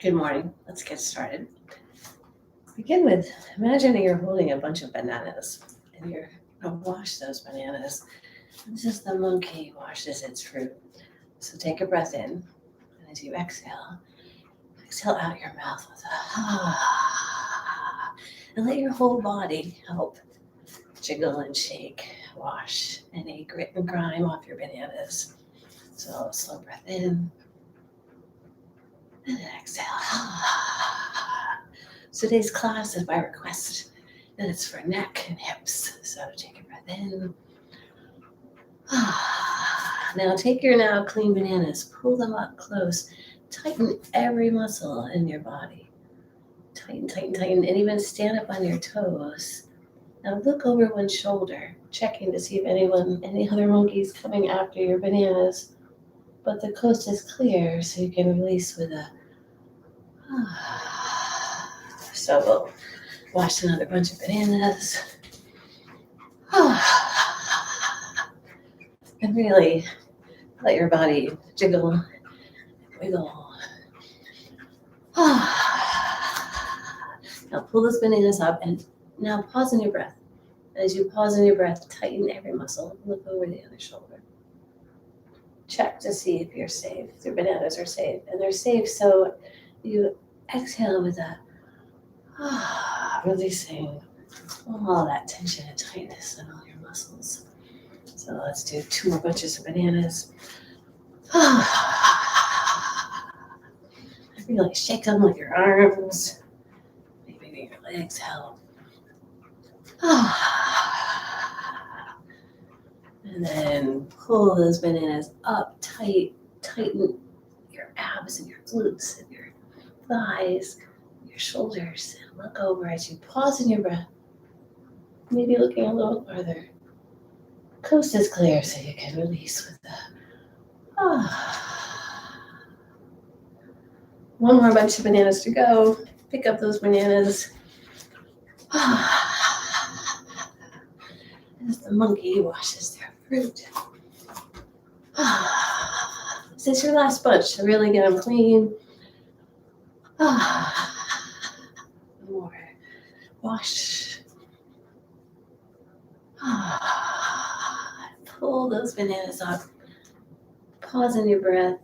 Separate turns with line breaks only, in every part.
Good morning. Let's get started. Begin with imagining you're holding a bunch of bananas and you're going to wash those bananas. This is the monkey washes its fruit. So take a breath in, and as you exhale out your mouth with a and let your whole body help jiggle and shake, wash any grit and grime off your bananas. So slow breath in and then exhale. So today's class is by request, and it's for neck and hips. So take a breath in. Now take your now clean bananas, pull them up close, tighten every muscle in your body. Tighten, tighten, tighten, and even stand up on your toes. Now look over one shoulder, checking to see if any other monkeys coming after your bananas. But the coast is clear, so you can release with a So we'll wash another bunch of bananas. And really let your body jiggle, wiggle. Now pull those bananas up and now pause in your breath. As you pause in your breath, tighten every muscle. Look over the other shoulder. Check to see if you're safe. If your bananas are safe. And they're safe, so you exhale with that, releasing all that tension and tightness in all your muscles. So let's do 2 more bunches of bananas. Really shake them with your arms. Maybe your legs help. And then pull those bananas up tight. Tighten your abs and your glutes and your thighs, your shoulders. And look over as you pause in your breath. Maybe looking a little farther. Coast is clear, so you can release with the One more bunch of bananas to go. Pick up those bananas. As the monkey washes their fruit. This is your last bunch, so really get them clean. More. Wash. Pull those bananas up. Pause in your breath.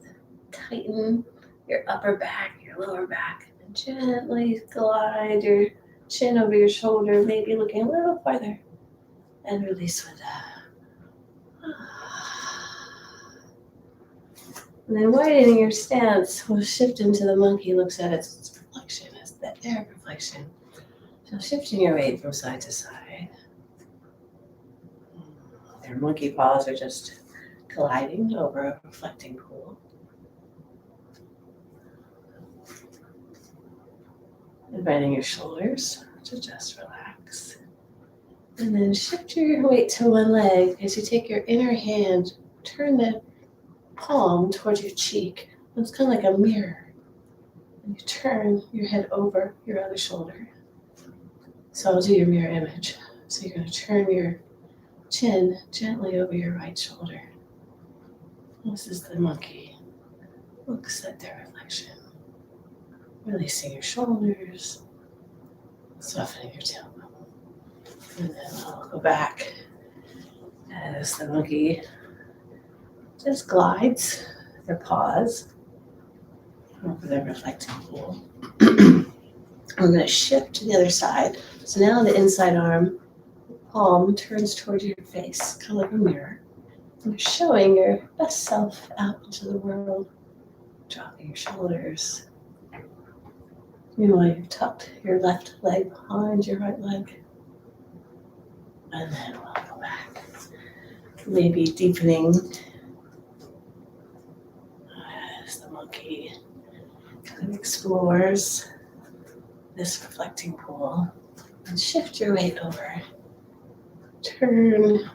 Tighten your upper back, your lower back, and gently glide your chin over your shoulder, maybe looking a little farther, and release with that. And then widening your stance, we'll shift into the monkey looks at its reflection as that air reflection. So shifting your weight from side to side. Their monkey paws are just gliding over a reflecting pool. Inviting your shoulders to just relax. And then shift your weight to one leg as you take your inner hand, turn the palm towards your cheek. It's kind of like a mirror. And you turn your head over your other shoulder. So I'll do your mirror image. So you're going to turn your chin gently over your right shoulder. This is the monkey. Looks at their reflection. Releasing your shoulders, softening your tailbone. And then I'll go back as the monkey just glides their paws over the reflecting pool. We're going to shift to the other side. So now the inside arm, palm turns towards your face, kind of like a mirror. And you're showing your best self out into the world, dropping your shoulders. Meanwhile, you've tucked your left leg behind your right leg. And then we'll go back. Maybe deepening as the monkey kind of explores this reflecting pool. And shift your weight over. Turn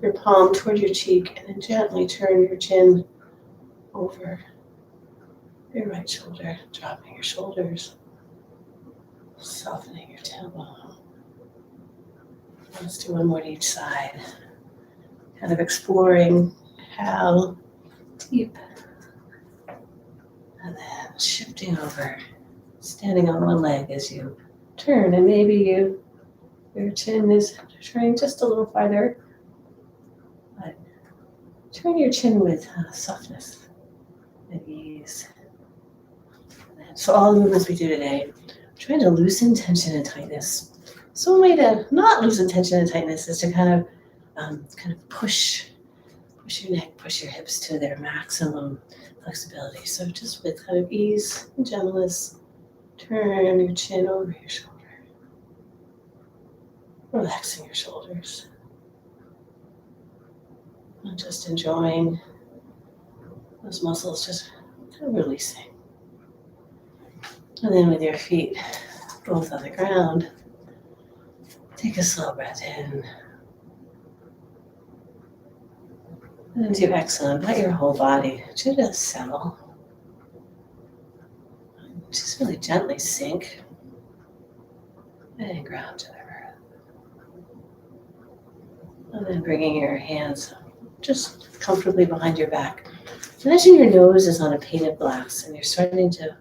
your palm toward your cheek and then gently turn your chin over your right shoulder, dropping your shoulders, softening your tailbone. Let's do one more to each side. Kind of exploring how deep And then shifting over, standing on one leg as you turn, and maybe your chin is turning just a little farther. But turn your chin with softness and ease. So all the movements we do today, trying to loosen tension and tightness. So one way to not loosen tension and tightness is to kind of push your neck, push your hips to their maximum flexibility. So just with kind of ease and gentleness, turn your chin over your shoulder, relaxing your shoulders, and just enjoying those muscles just kind of releasing. And then with your feet both on the ground, take a slow breath in. And as you exhale, invite your whole body to just settle. Just really gently sink and ground to the earth. And then bringing your hands just comfortably behind your back. Imagine your nose is on a pane of glass and you're starting to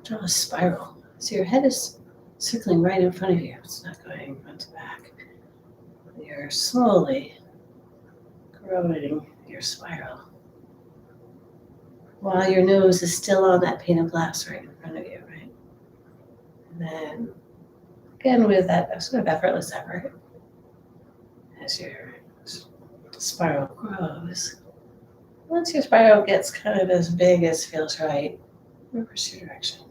draw a spiral. So your head is circling right in front of you. It's not going front to back. You're slowly corroding your spiral while your nose is still on that pane of glass right in front of you, right? And then again with that sort of effortless effort, as your spiral grows, once your spiral gets kind of as big as feels right, reverse your direction.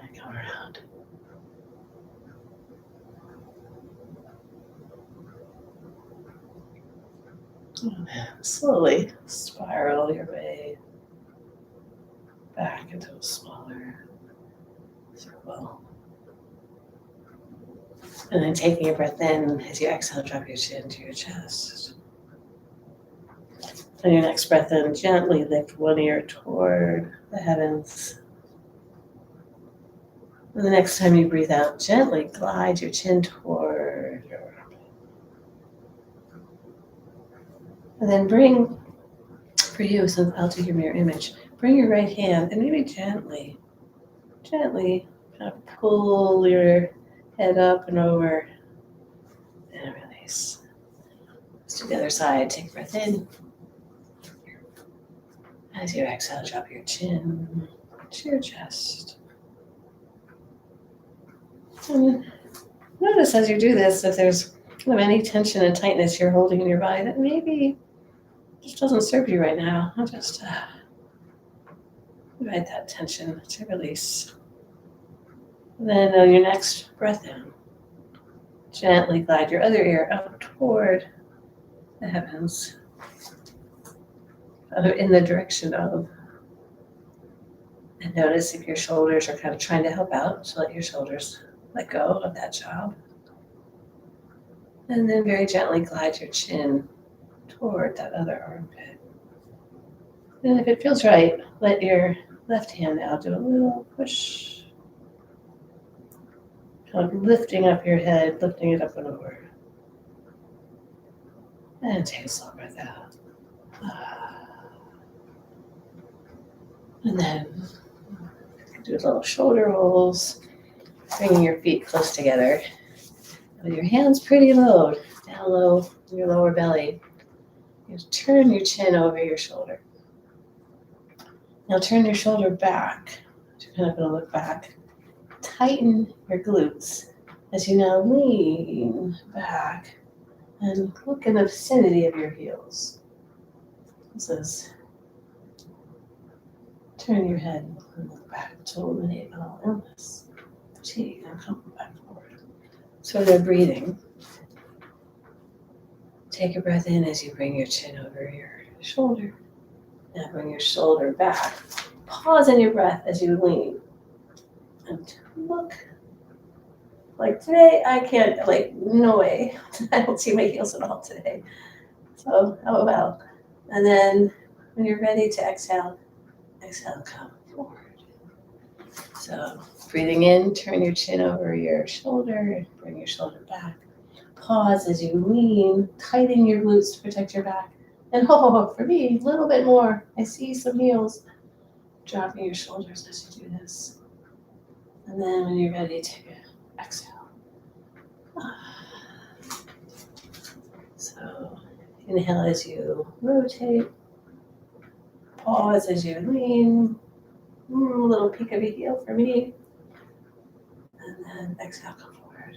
And come around. And then slowly spiral your way back into a smaller circle. And then taking a breath in, as you exhale, drop your chin to your chest. On your next breath in, gently lift one ear toward the heavens. And the next time you breathe out, gently glide your chin toward your armpit. And then bring, for you, since I'll do your mirror image, bring your right hand and maybe gently kind of pull your head up and over and release. Let's do the other side. Take a breath in. As you exhale, drop your chin to your chest. And notice as you do this, if there's any tension and tightness you're holding in your body that maybe just doesn't serve you right now, I'll just invite that tension to release. And then on your next breath in, gently glide your other ear up toward the heavens, in the direction of. And notice if your shoulders are kind of trying to help out, so let your shoulders let go of that job. And then very gently glide your chin toward that other armpit. And if it feels right, let your left hand now do a little push. Kind of lifting up your head, lifting it up and over. And take a slow breath out. And then do little shoulder rolls, bringing your feet close together. With your hands pretty low, down low in your lower belly, you turn your chin over your shoulder. Now turn your shoulder back. You're kind of going to look back. Tighten your glutes as you now lean back and look in the vicinity of your heels. This is turn your head and look back to eliminate all illness, fatigue, and come back forward. So they're breathing. Take a breath in as you bring your chin over your shoulder. Now bring your shoulder back. Pause in your breath as you lean. And look. Like today, I can't, no way. I don't see my heels at all today. So, oh well. And then when you're ready to exhale, come forward. So breathing in, turn your chin over your shoulder, bring your shoulder back. Pause as you lean, tighten your glutes to protect your back. And for me, a little bit more. I see some heels. dropping your shoulders as you do this. And then when you're ready, take an exhale. So inhale as you rotate. Pause as you lean. A little peek of a heel for me. And then exhale, come forward.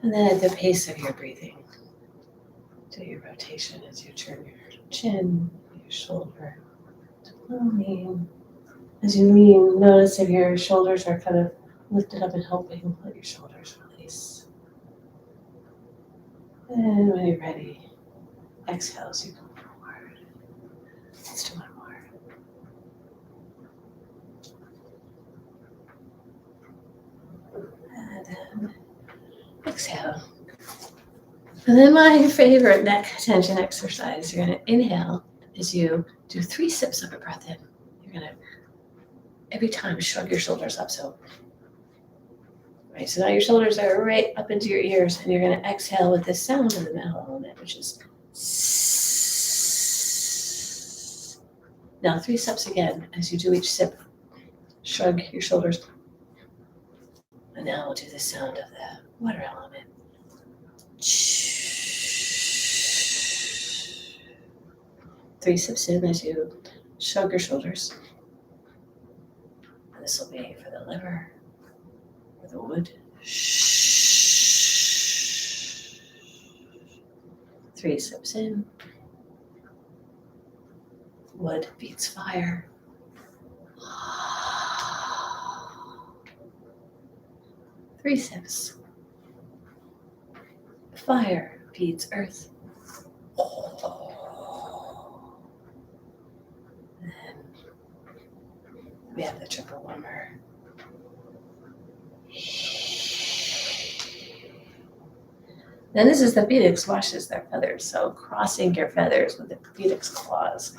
And then at the pace of your breathing, do your rotation as you turn your chin, your shoulder to lean. As you lean, notice if your shoulders are kind of lifted up and helping, let your shoulders release. And when you're ready, exhale as you come forward. Let's do one more. And then exhale. And then my favorite neck tension exercise, you're going to inhale as you do 3 sips of a breath in. You're going to, every time, shrug your shoulders up. So now your shoulders are right up into your ears, and you're going to exhale with this sound in the middle element, which is sss. Now 3 sips again. As you do each sip, shrug your shoulders. And now we'll do the sound of the water element. 3 sips in as you shrug your shoulders. And this will be for the liver or the wood. 3 sips in. Wood beats fire. 3 sips. Fire beats earth. Then we have the triple warmer. Then this is the phoenix washes their feathers. So crossing your feathers with the phoenix claws.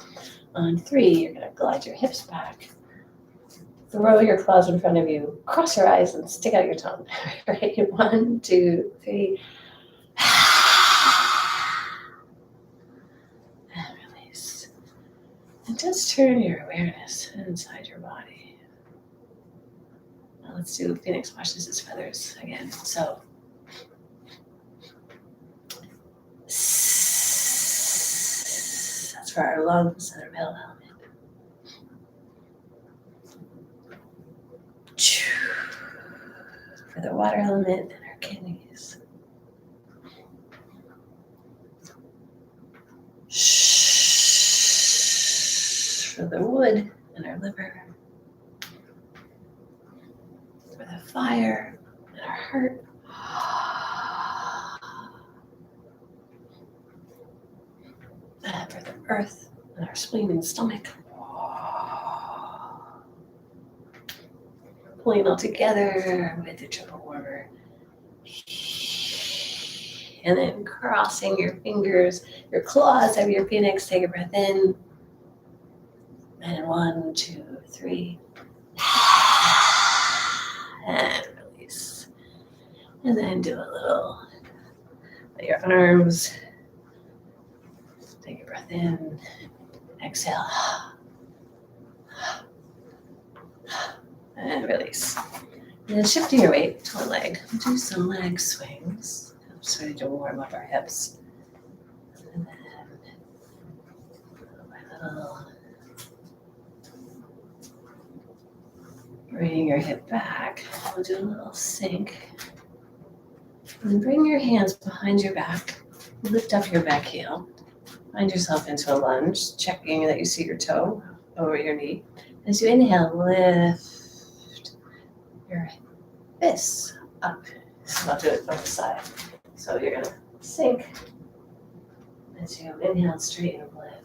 On 3, you're going to glide your hips back. Throw your claws in front of you. Cross your eyes and stick out your tongue. Right? 1, 2, 3. And release. And just turn your awareness inside your body. Now let's do phoenix washes his feathers again. So that's for our lungs and our middle element. For the water element and our kidneys. For the wood and our liver. For the fire and our heart. And for the earth and our spleen and stomach. Pulling all together with the triple warmer. And then crossing your fingers, your claws of your phoenix. Take a breath in. And 1, 2, 3. And release. And then do a little, let your arms. Take a breath in. Exhale. And release. And then shifting your weight to one leg. Do some leg swings. I'm starting to warm up our hips. And then little by little, bring your hip back. We'll do a little sink. And bring your hands behind your back. Lift up your back heel. Find yourself into a lunge, checking that you see your toe over your knee. As you inhale, lift your fists up. So I'll do it on the side. So you're going to sink as you inhale, straighten and lift.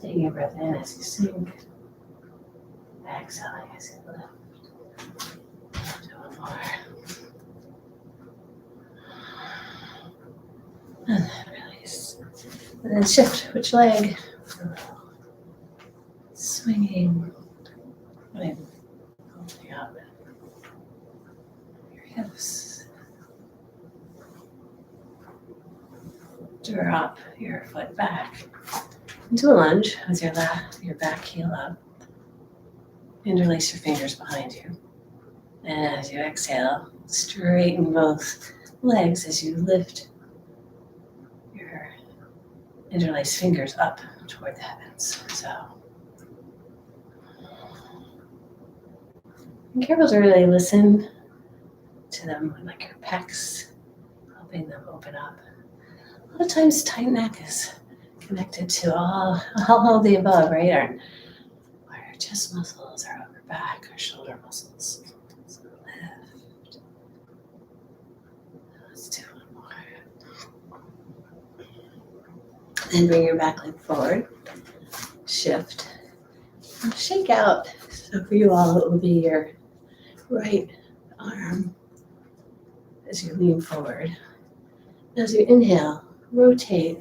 Taking a breath in as you sink. Exhaling as you lift. Do one more. And then release. And then shift which leg. Swinging. Opening up your hips. your foot back into a lunge with your back heel up. Interlace your fingers behind you. And as you exhale, straighten both legs as you lift your interlaced fingers up toward the heavens. So, be careful to really listen to them, like your pecs, helping them open up. A lot of times, tight neck is connected to all of the above, right? Our chest muscles, our upper back, our shoulder muscles. So lift. Let's do one more. Then bring your back leg forward. Shift. And shake out. So for you all, it will be your right arm as you lean forward. As you inhale, rotate.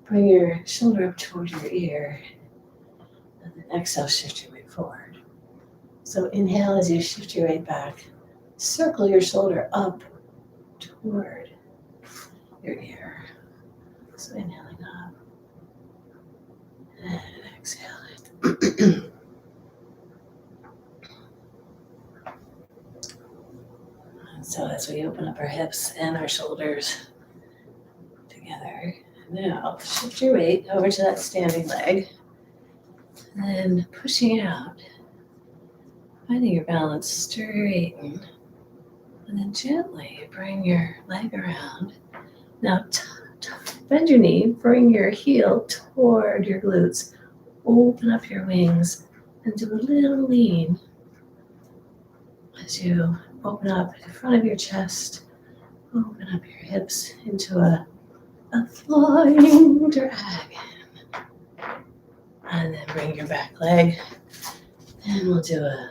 Bring your shoulder up toward your ear. And then exhale, shift your weight forward. So inhale as you shift your weight back. Circle your shoulder up toward your ear. So inhaling up and exhaling. And so as we open up our hips and our shoulders together, now shift your weight over to that standing leg. And then pushing out, finding your balance, straighten. And then gently bring your leg around. Now bend your knee, bring your heel toward your glutes. Open up your wings and do a little lean as you open up the front of your chest. Open up your hips into a flying dragon. And then bring your back leg and we'll do a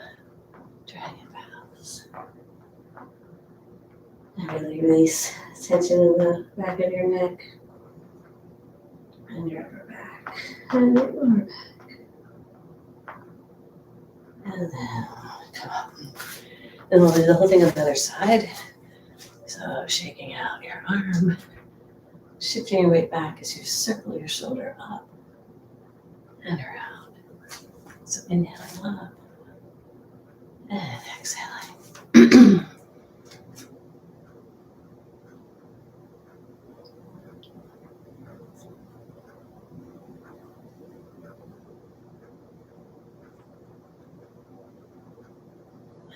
dragon bows. And really release tension in the back of your neck and your upper back and your lower back. And then come up. And we'll do the whole thing on the other side. So shaking out your arm, shifting your weight back as you circle your shoulder up and around. So inhaling up and exhaling.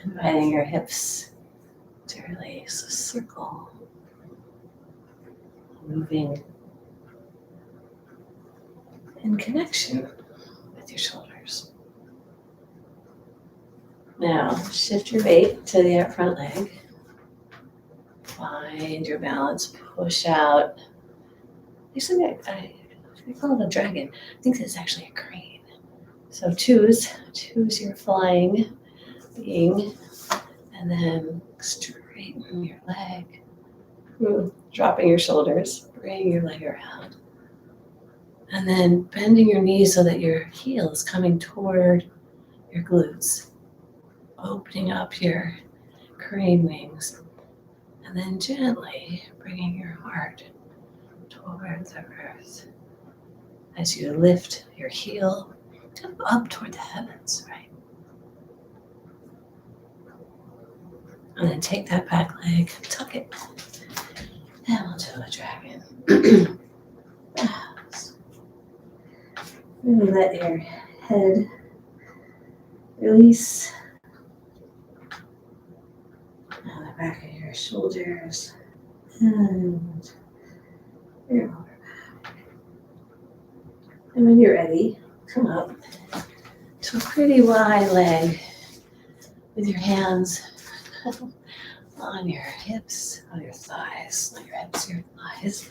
Inviting your hips to release a circle, moving in connection with your shoulders. Now shift your weight to the up front leg. Find your balance, push out. Actually, I call it a dragon. I think it's actually a crane. So choose your flying being, and then straighten your leg, dropping your shoulders, bring your leg around, and then bending your knees so that your heel is coming toward your glutes, opening up your crane wings, and then gently bringing your heart toward the earth as you lift your heel up toward the heavens, right? And then take that back leg, tuck it, and we'll do a dragon. Really let your head release. Now the back of your shoulders and your lower back. And when you're ready, come up to a pretty wide leg with your hands on your hips, on your thighs, on your hips, your thighs.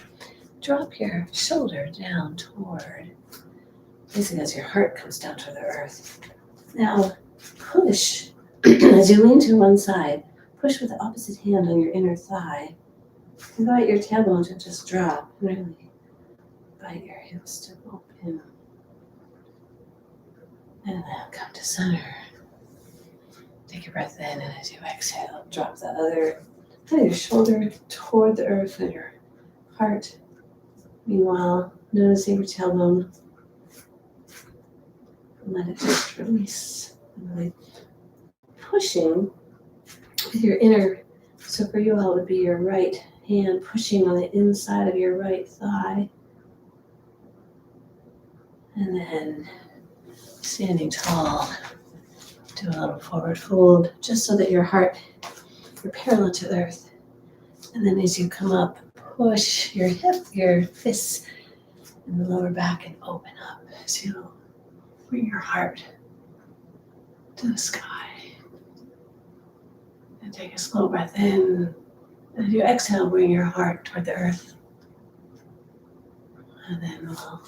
Drop your shoulder down toward, basically as your heart comes down to the earth. Now push, as you lean to one side, push with the opposite hand on your inner thigh. Invite your tailbone to just drop, really. Invite your hips to open. And then come to center. Take your breath in, and as you exhale, drop your shoulder toward the earth and your heart Meanwhile, noticing your tailbone. Let it just release. And really pushing with your inner, so for you all it would be your right hand pushing on the inside of your right thigh. And then standing tall, do a little forward fold, just so that your heart, you're parallel to the earth. And then as you come up, push your hip, your fists in the lower back and open up as you bring your heart to the sky. And take a slow breath in. And as you exhale, bring your heart toward the earth. And then we'll,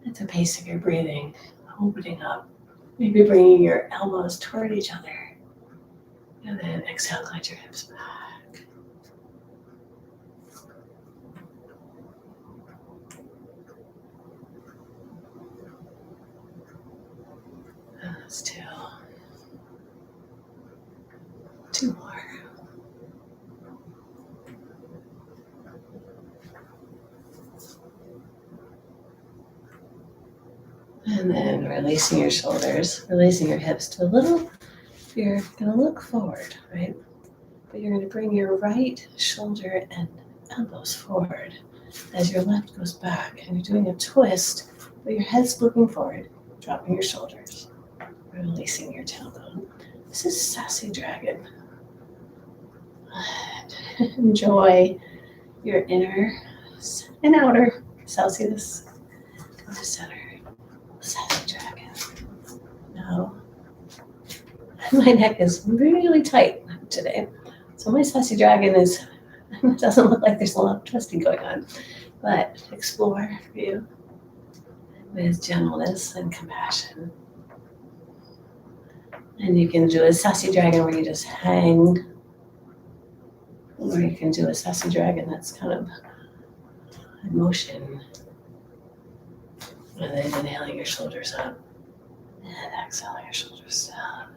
at the pace of your breathing, opening up. Maybe bringing your elbows toward each other. And then exhale, glide your hips back. That's two. Two more. And then releasing your shoulders, releasing your hips to a little, you're going to look forward, right? But you're going to bring your right shoulder and elbows forward as your left goes back. And you're doing a twist, but your head's looking forward, dropping your shoulders, releasing your tailbone. This is Sassy Dragon. Enjoy your inner and outer Celsius. Go to center. Sassy Dragon. Now, my neck is really tight today. So my Sassy Dragon is, it doesn't look like there's a lot of twisting going on, but explore you with gentleness and compassion. And you can do a Sassy Dragon where you just hang, or you can do a Sassy Dragon that's kind of in motion. And then inhaling your shoulders up and exhaling your shoulders down.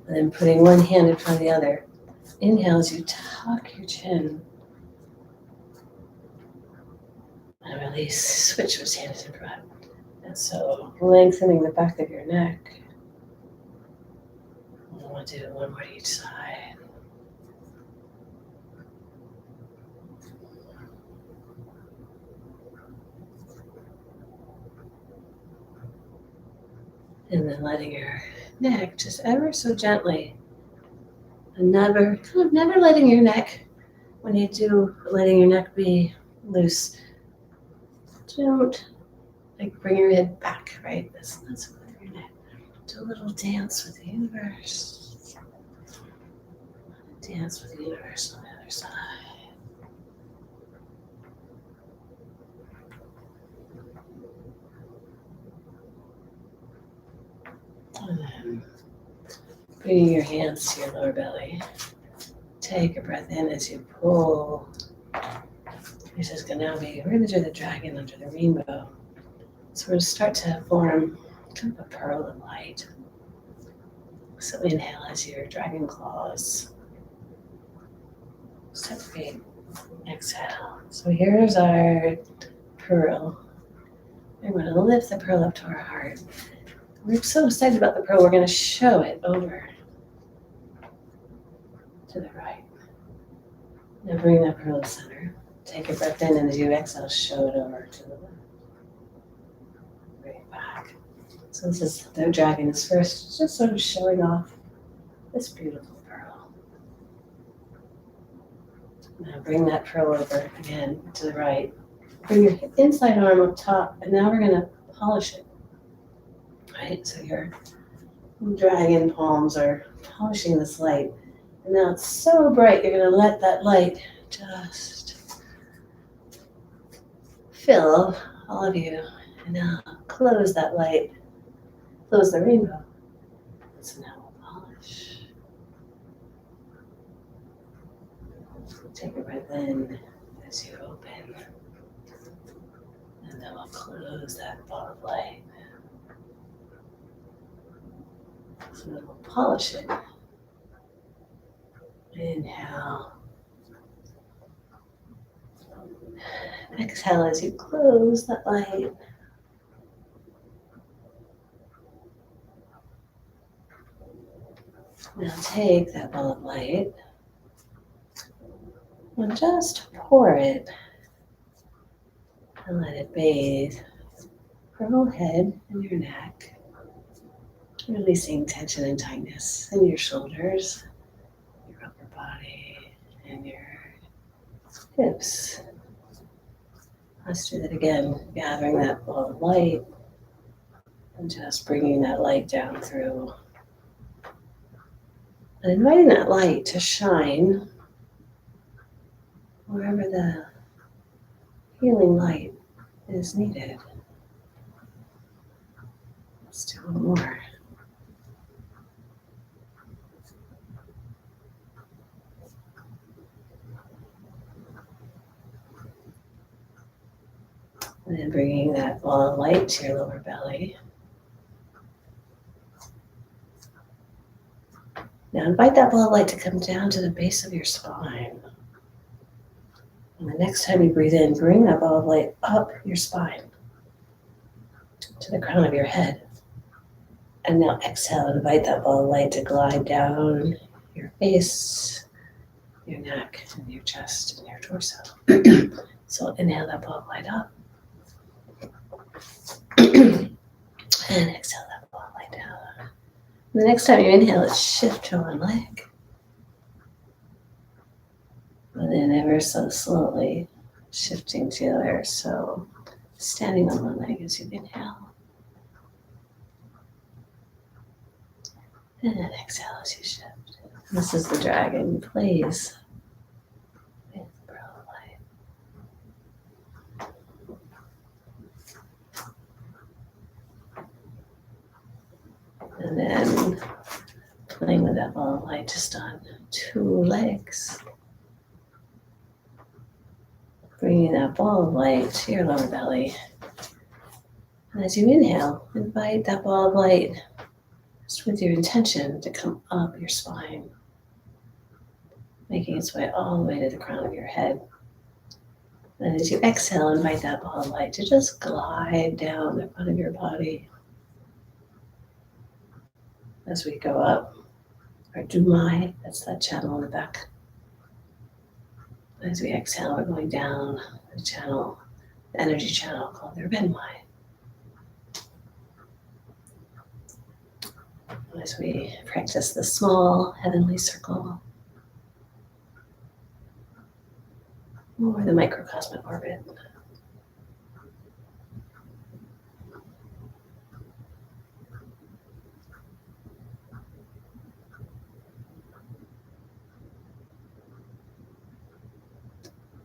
And then putting one hand in front of the other. Inhale as you tuck your chin. And release, switch those hands in front. And so lengthening the back of your neck. We'll do one more to each side. And then letting your neck just ever so gently, and never letting your neck, when you do, letting your neck be loose. Don't bring your head back, right? That's what your neck. Do a little dance with the universe. Dance with the universe on the other side. And then bringing your hands to your lower belly. Take a breath in as you pull. This is going to now be, we're going to do the dragon under the rainbow. So we're going to start to form kind of a pearl of light. So inhale as your dragon claws separate. Exhale. So here's our pearl. We're going to lift the pearl up to our heart. We're so excited about the pearl, we're going to show it over to the right. Now bring that pearl to the center. Take a breath in, and as you exhale, show it over to the left. Bring it back. So this is the dragon is first, just sort of showing off this beautiful pearl. Now bring that pearl over again to the right. Bring your inside arm up top, and now we're going to polish it. Right? So your dragon palms are polishing this light. And now it's so bright, you're going to let that light just fill all of you. And now close that light. Close the rainbow. So now we'll polish. Take a breath in as you open. And then we'll close that ball of light. So then we'll polish it. Inhale. Exhale as you close that light. Now take that ball of light and just pour it and let it bathe your whole head and your neck, releasing tension and tightness in your shoulders, your upper body, and your hips. Let's do that again, gathering that ball of light and just bringing that light down through. And inviting that light to shine wherever the healing light is needed. Let's do one more. And then bringing that ball of light to your lower belly. Now invite that ball of light to come down to the base of your spine. And the next time you breathe in, bring that ball of light up your spine to the crown of your head. And now exhale, invite that ball of light to glide down your face, your neck, and your chest, and your torso. So inhale that ball of light up. And exhale that ball of light down. The next time you inhale, let's shift to one leg. And then ever so slowly shifting to the other. So standing on one leg as you inhale. And then exhale as you shift. This is the dragon plays with the ball of light. And then playing with that ball of light just on two legs. Bringing that ball of light to your lower belly. And as you inhale, invite that ball of light just with your intention to come up your spine, making its way all the way to the crown of your head. And as you exhale, invite that ball of light to just glide down the front of your body. As we go up, our Dumai, that's that channel in the back. As we exhale, we're going down the channel, the energy channel called the Benmai. As we practice the small heavenly circle or the microcosmic orbit.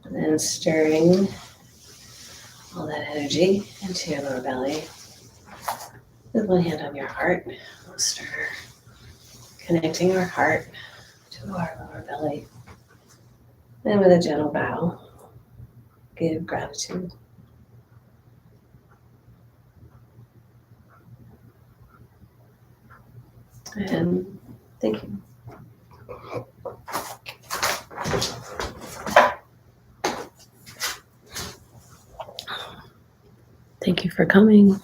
And then stirring all that energy into your lower belly. With one hand on your heart, we'll stir, connecting our heart to our lower belly. And with a gentle bow, give gratitude. And thank you. Thank you for coming.